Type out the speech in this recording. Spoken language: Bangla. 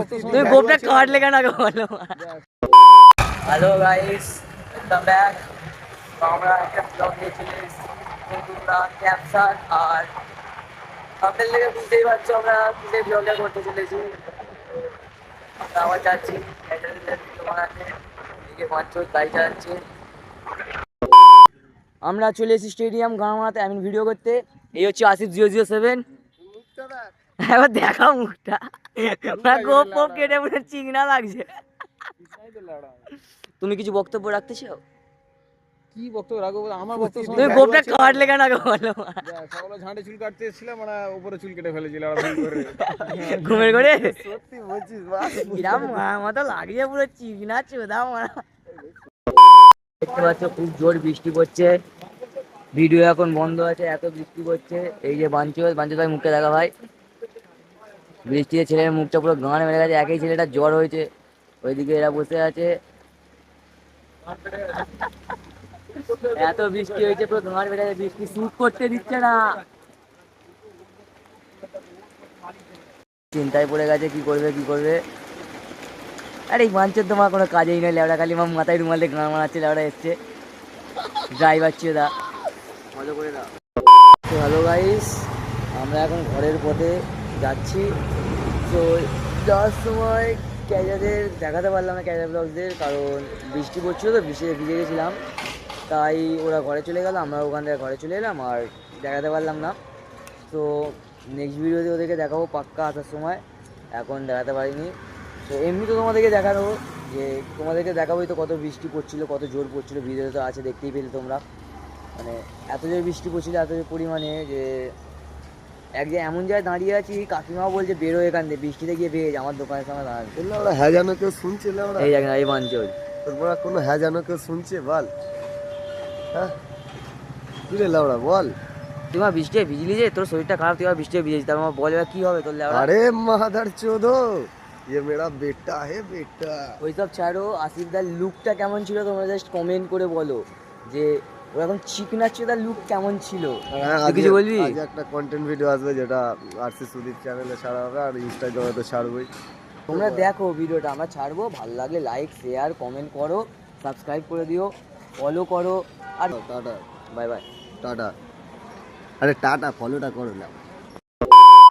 তুমি গোপটা কাটলে কেন আগে বলো। Hello guys, welcome back. আমরা একটা ব্লগ নিয়ে চলে এসেছি, ক্যাপচার। আর আপনাদের থেকে বুঝতেই পারছো আমরা কিসের ব্লগটা করতে চলেছি। আমরা আবার যাচ্ছি এদিকে মাত্র গাড়ি চালাচ্ছে। আমরা চলে এসেছি স্টেডিয়াম গাঁওয়াতে ভিডিও করতে। এই হচ্ছে আসিফ 007। এবার দেখা মুখটা, গোপ পোপ কেটে পুরো চিংড়া লাগছে। তুমি কিছু বক্তব্য রাখতে চাও? কি বক্তব্য রাখবো? আমার বক্তব্য তুমি গোপটা কাটলে কেন আগে বলো। সকালে ঝাঁটে চুল কাটতে এসেছিলাম, মানে উপরে চুল কেটে ফেলেছিল ভুল করে। ঘুমের করে সত্যি বলছিস? কিরাম মতো লাগছে পুরো চিংড়া চোদা মারা। দেখতে পাচ্ছ খুব জোর বৃষ্টি পড়ছে, ভিডিও এখন বন্ধ আছে, এত বৃষ্টি পড়ছে। এই যে বাঞ্চল ভাই মুখটা দেখা ভাই, বৃষ্টিতে ছেলের মুখটা পুরো গাঁড় মেরে গেছে। একই ছেলেটা জ্বর হয়েছে, ওইদিকে এরা বসে আছে। এত বৃষ্টি হয়েছে পুরো গাঁড় মেরে গেছে, বৃষ্টি শুট করতে দিচ্ছে না। চিন্তায় পড়ে গেছে কি করবে। আরে বাঞ্চল তোমার কোনো কাজেই নয়, লেবড়া খালি মাথায় রুমাল দিয়ে গাঁড় মারাচ্ছে। লেবড়া এসছে ড্রাইভার চেদা, ভালো করে দাও। তো হ্যালো গাইস, আমরা এখন ঘরের পথে যাচ্ছি। তো যাওয়ার সময় ক্যাজাদের দেখাতে পারলাম না, ক্যাজা ব্লগসদের, কারণ বৃষ্টি পড়ছিল তো, বৃষ্টিতে ভিজে গেছিলাম। তাই ওরা ঘরে চলে গেল, আমরা ওখান থেকে ঘরে চলে এলাম, আর দেখাতে পারলাম না। তো নেক্সট ভিডিওতে ওদেরকে দেখাবো পাক্কা আসার সময়, এখন দেখাতে পারিনি। তো এমনি তো তোমাদেরকে দেখাবো, যে তোমাদেরকে দেখাবোই তো কত বৃষ্টি পড়ছিল, কত জোর পড়ছিল। ভিডিওতে তো আছে, দেখতেই পেলে তোমরা। মানে এত জোর বৃষ্টি পড়ছিল, এত জোর পরিমাণে যে এক জায়গায় এমন জায়গায় দাঁড়িয়ে আছি, কাকিমাও বলছে বেরো এখান থেকে, বৃষ্টিতে গিয়ে বেরিয়ে আমার দোকানের সামনে দাঁড়াচ্ছে। ওরা হ্যাঁ জানো কেউ শুনছে? এই জায়গা এই বাঞ্চল তোর কোনো হ্যাঁ জানো কেউ শুনছে? বল, হ্যাঁ কি রে লাউড়া বল। তুই আমার বৃষ্টি ভিজলি যে, তোর শরীরটা খারাপ, তুই আমার বৃষ্টি ভিজেছিস, তার আমার বল এবার কি হবে তোর লেওড়া? আরে মাদার চোদো, ये मेरा बेटा है बेटा। ওইসব ছাড়ো, আসিফদার লুকটা কেমন ছিল তোমরা জাস্ট কমেন্ট করে বলো, যে ও এখন চিকনাচ্ছে, তার লুক কেমন ছিল। তুই কিছু বলবি? আজ একটা কন্টেন্ট ভিডিও আসবে, যেটা আরসি সুদীপ চ্যানেলে ছাড়া হবে, আর ইনস্টাগ্রামে তো ছাড়বই। তোমরা দেখো ভিডিওটা, আমরা ছাড়বো, ভালো লাগলে লাইক শেয়ার কমেন্ট করো, সাবস্ক্রাইব করে দিও, ফলো করো। আর টাটা বাই বাই। টাটা। আরে টাটা ফলোটা করো না।